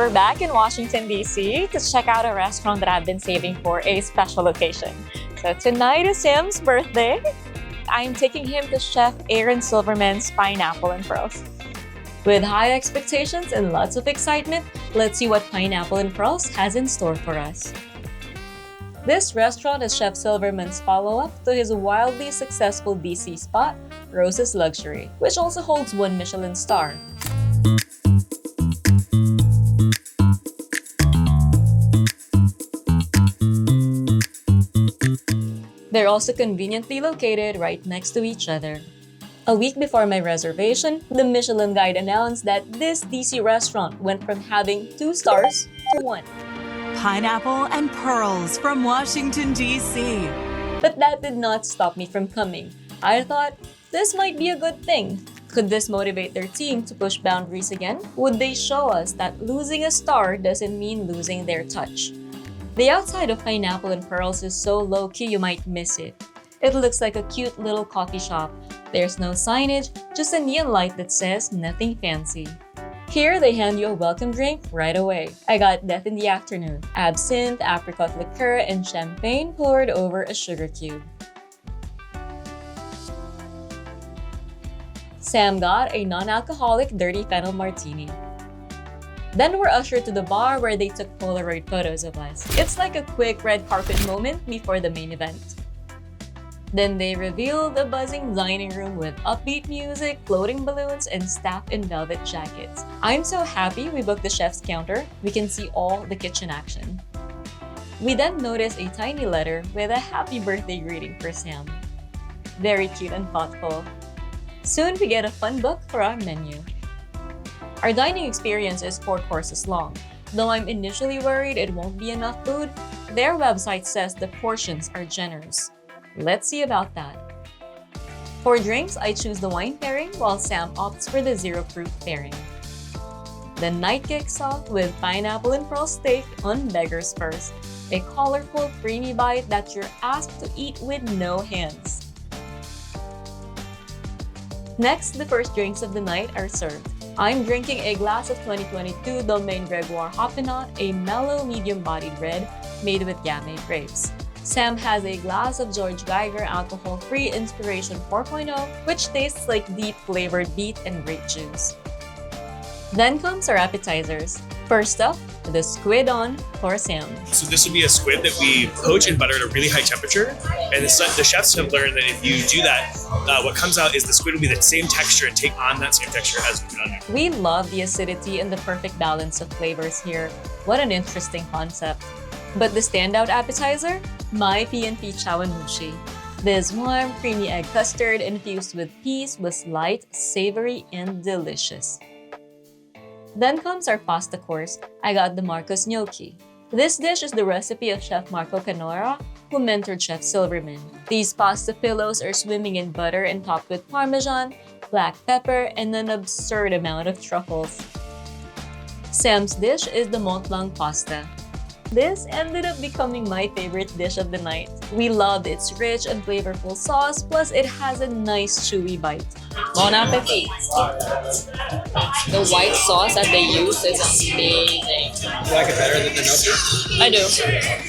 We're back in Washington, D.C. to check out a restaurant that I've been saving for a special occasion. So tonight is Sam's birthday. I'm taking him to Chef Aaron Silverman's Pineapple and Pearls. With high expectations and lots of excitement, let's see what Pineapple and Pearls has in store for us. This restaurant is Chef Silverman's follow-up to his wildly successful DC spot, Rose's Luxury, which also holds one Michelin star. They're also conveniently located right next to each other. A week before my reservation, the Michelin Guide announced that this DC restaurant went from having 2 stars to 1. Pineapple and Pearls from Washington, D.C. But that did not stop me from coming. I thought, this might be a good thing. Could this motivate their team to push boundaries again? Would they show us that losing a star doesn't mean losing their touch? The outside of Pineapple and Pearls is so low-key you might miss it. It looks like a cute little coffee shop. There's no signage, just a neon light that says nothing fancy. Here, they hand you a welcome drink right away. I got Death in the Afternoon, absinthe, apricot liqueur, and champagne poured over a sugar cube. Sam got a non-alcoholic dirty fennel martini. Then we're ushered to the bar where they took polaroid photos of us. It's like a quick red carpet moment before the main event. Then they revealed a buzzing dining room with upbeat music, floating balloons, and staff in velvet jackets. I'm so happy we booked the chef's counter. We can see all the kitchen action. We then noticed a tiny letter with a happy birthday greeting for Sam. Very cute and thoughtful. Soon we get a fun book for our menu. Our dining experience is 4 courses long. Though I'm initially worried it won't be enough food, their website says the portions are generous. Let's see about that. For drinks, I choose the wine pairing while Sam opts for the zero proof pairing. The night kicks off with Pineapple and Pearl steak on Beggar's First, a colorful, creamy bite that you're asked to eat with no hands. Next, the first drinks of the night are served. I'm drinking a glass of 2022 Domaine Gregoire Hoppenot, a mellow, medium-bodied red made with Gamay grapes. Sam has a glass of George Geiger alcohol-free Inspiration 4.0, which tastes like deep-flavored beet and grape juice. Then comes our appetizers. First up, the squid on for Sam. So this would be a squid that we poach and butter at a really high temperature. And the chefs have learned that if you do that, what comes out is the squid will be the same texture and take on that same texture as we done. We love the acidity and the perfect balance of flavors here. What an interesting concept. But the standout appetizer? My P&P Chawanmushi. This warm, creamy egg custard infused with peas was light, savory, and delicious. Then comes our pasta course. I got the Marcos gnocchi. This dish is the recipe of Chef Marco Canora, who mentored Chef Silverman. These pasta pillows are swimming in butter and topped with Parmesan, black pepper, and an absurd amount of truffles. Sam's dish is the Mont Blanc pasta. This ended up becoming my favorite dish of the night. We loved its rich and flavorful sauce, plus it has a nice chewy bite. Bon appetit! The white sauce that they use is amazing. You like it better than the gnocchi? I do.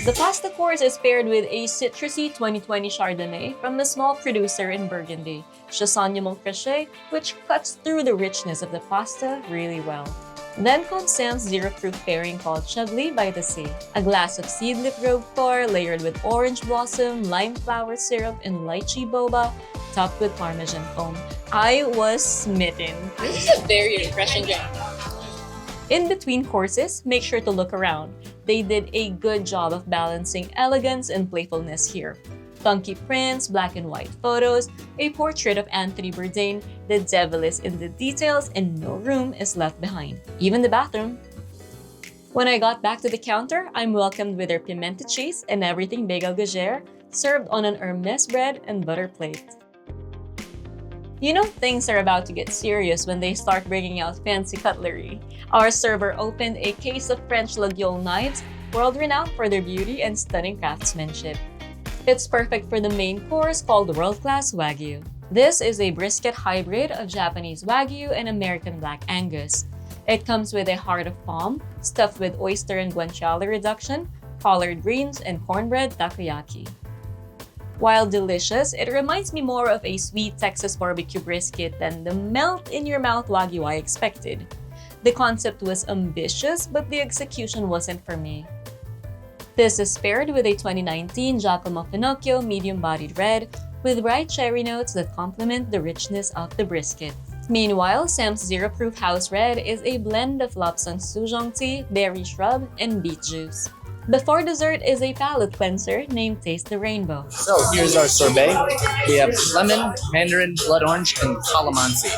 The pasta course is paired with a citrusy 2020 Chardonnay from a small producer in Burgundy, Chassagne Montcrochet, which cuts through the richness of the pasta really well. Then comes Sam's zero-proof pairing called Chablis by the Sea. A glass of seedlip roquefort layered with orange blossom, lime flower syrup, and lychee boba, topped with Parmesan foam. I was smitten. This is a very refreshing drink. In between courses, make sure to look around. They did a good job of balancing elegance and playfulness here. Funky prints, black and white photos, a portrait of Anthony Bourdain, the devil is in the details, and no room is left behind, even the bathroom. When I got back to the counter, I'm welcomed with their pimento cheese and everything bagel gagere, served on an Hermes bread and butter plate. You know things are about to get serious when they start bringing out fancy cutlery. Our server opened a case of French Laguiole knives, world-renowned for their beauty and stunning craftsmanship. It's perfect for the main course called World Class Wagyu. This is a brisket hybrid of Japanese Wagyu and American Black Angus. It comes with a heart of palm, stuffed with oyster and guanciale reduction, collard greens, and cornbread takoyaki. While delicious, it reminds me more of a sweet Texas barbecue brisket than the melt-in-your-mouth Wagyu I expected. The concept was ambitious, but the execution wasn't for me. This is paired with a 2019 Giacomo Finocchio medium-bodied red with bright cherry notes that complement the richness of the brisket. Meanwhile, Sam's Zero Proof House Red is a blend of Lobsang Suzhong tea, berry shrub, and beet juice. Before dessert is a palate cleanser named Taste the Rainbow. So here's our sorbet. We have lemon, mandarin, blood orange, and calamansi.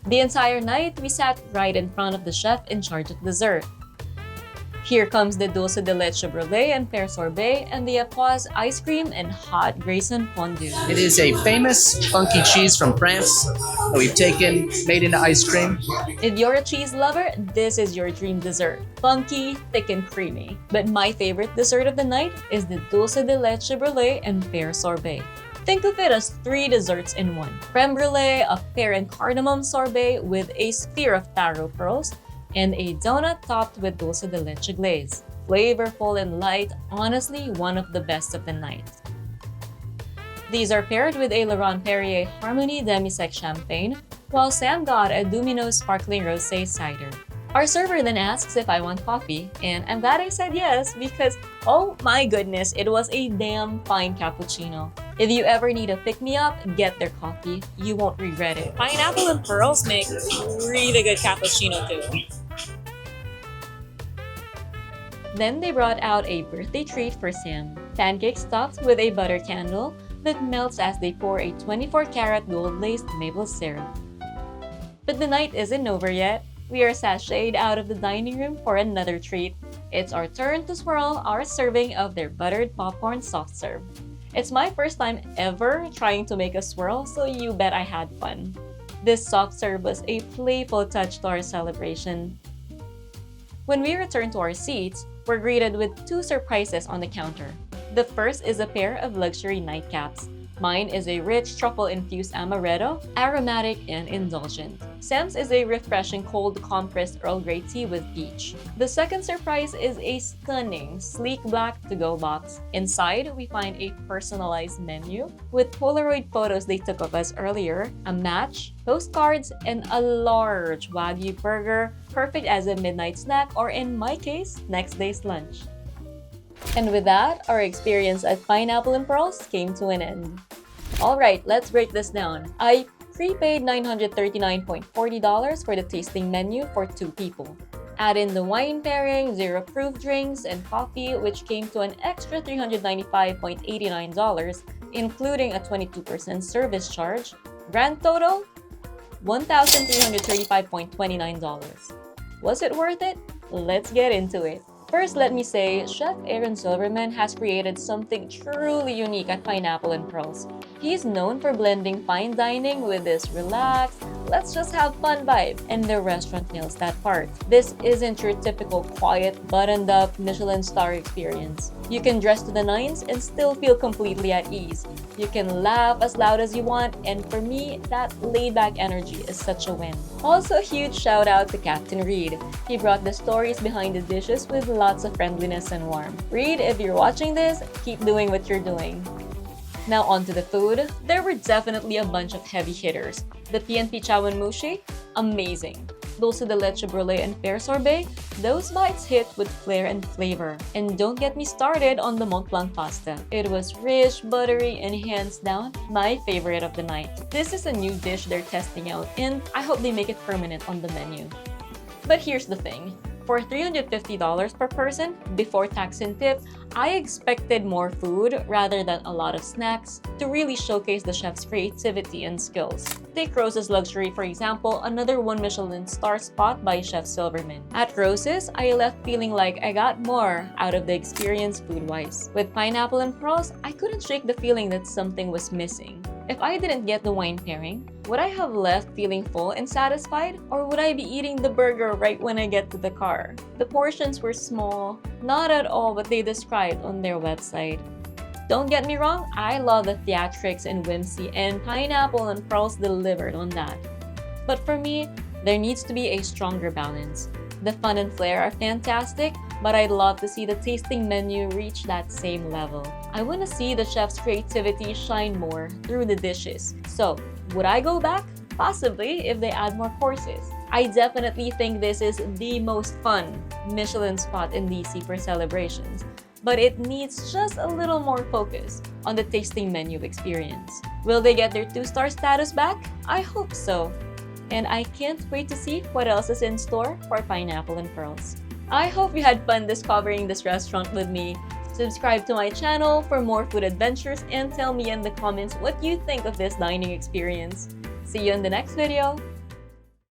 The entire night, we sat right in front of the chef in charge of dessert. Here comes the dulce de leche brulee and pear sorbet, and the Apois ice cream and hot Grayson fondue. It is a famous funky cheese from France that we've made into ice cream. If you're a cheese lover, this is your dream dessert. Funky, thick, and creamy. But my favorite dessert of the night is the dulce de leche brulee and pear sorbet. Think of it as 3 desserts in one. Creme brulee, a pear and cardamom sorbet with a sphere of taro pearls, and a donut topped with dulce de leche glaze. Flavorful and light, honestly one of the best of the night. These are paired with a Laurent Perrier Harmony Demi-Sec Champagne, while Sam got a Dumino Sparkling Rosé Cider. Our server then asks if I want coffee, and I'm glad I said yes because, oh my goodness, it was a damn fine cappuccino. If you ever need a pick-me-up, get their coffee. You won't regret it. Pineapple and pearls make really good cappuccino too. Then they brought out a birthday treat for Sam. Pancakes stuffed with a butter candle that melts as they pour a 24-karat gold-laced maple syrup. But the night isn't over yet. We are sashayed out of the dining room for another treat. It's our turn to swirl our serving of their buttered popcorn soft serve. It's my first time ever trying to make a swirl, so you bet I had fun. This soft serve was a playful touch to our celebration. When we return to our seats, we're greeted with 2 surprises on the counter. The first is a pair of luxury nightcaps. Mine is a rich truffle-infused amaretto, aromatic and indulgent. Sam's is a refreshing cold compressed Earl Grey tea with peach. The second surprise is a stunning, sleek black to-go box. Inside, we find a personalized menu with Polaroid photos they took of us earlier, a match, postcards, and a large Wagyu burger, perfect as a midnight snack or, in my case, next day's lunch. And with that, our experience at Pineapple and Pearls came to an end. Alright, let's break this down. I prepaid $939.40 for the tasting menu for 2 people. Add in the wine pairing, zero proof drinks, and coffee, which came to an extra $395.89, including a 22% service charge. Grand total, $1,335.29. Was it worth it? Let's get into it. First, let me say, Chef Aaron Silverman has created something truly unique at Pineapple and Pearls. He's known for blending fine dining with this relaxed, let's just have fun vibe, and the restaurant nails that part. This isn't your typical quiet, buttoned-up Michelin Star experience. You can dress to the nines and still feel completely at ease. You can laugh as loud as you want, and for me, that laid-back energy is such a win. Also, huge shout out to Captain Reed. He brought the stories behind the dishes with lots of friendliness and warmth. Reed, if you're watching this, keep doing what you're doing. Now on to the food. There were definitely a bunch of heavy hitters. The PNP Chawan Mushi, amazing. Dulce de leche brulee and pear sorbet, those bites hit with flair and flavor. And don't get me started on the Mont Blanc pasta. It was rich, buttery, and hands down, my favorite of the night. This is a new dish they're testing out, and I hope they make it permanent on the menu. But here's the thing. For $350 per person, before tax and tip, I expected more food rather than a lot of snacks to really showcase the chef's creativity and skills. Take Rose's Luxury, for example, another one Michelin Star spot by Chef Silverman. At Rose's, I left feeling like I got more out of the experience food-wise. With Pineapple and Pearls, I couldn't shake the feeling that something was missing. If I didn't get the wine pairing, would I have left feeling full and satisfied, or would I be eating the burger right when I get to the car? The portions were small, not at all what they described on their website. Don't get me wrong, I love the theatrics and whimsy, and Pineapple and Pearls delivered on that. But for me, There needs to be a stronger balance. The fun and flair are fantastic, but I'd love to see the tasting menu reach that same level. I want to see the chef's creativity shine more through the dishes. So, would I go back? Possibly, if they add more courses. I definitely think this is the most fun Michelin spot in DC for celebrations, but it needs just a little more focus on the tasting menu experience. Will they get their 2-star status back? I hope so. And I can't wait to see what else is in store for Pineapple and Pearls. I hope you had fun discovering this restaurant with me. Subscribe to my channel for more food adventures and tell me in the comments what you think of this dining experience. See you in the next video!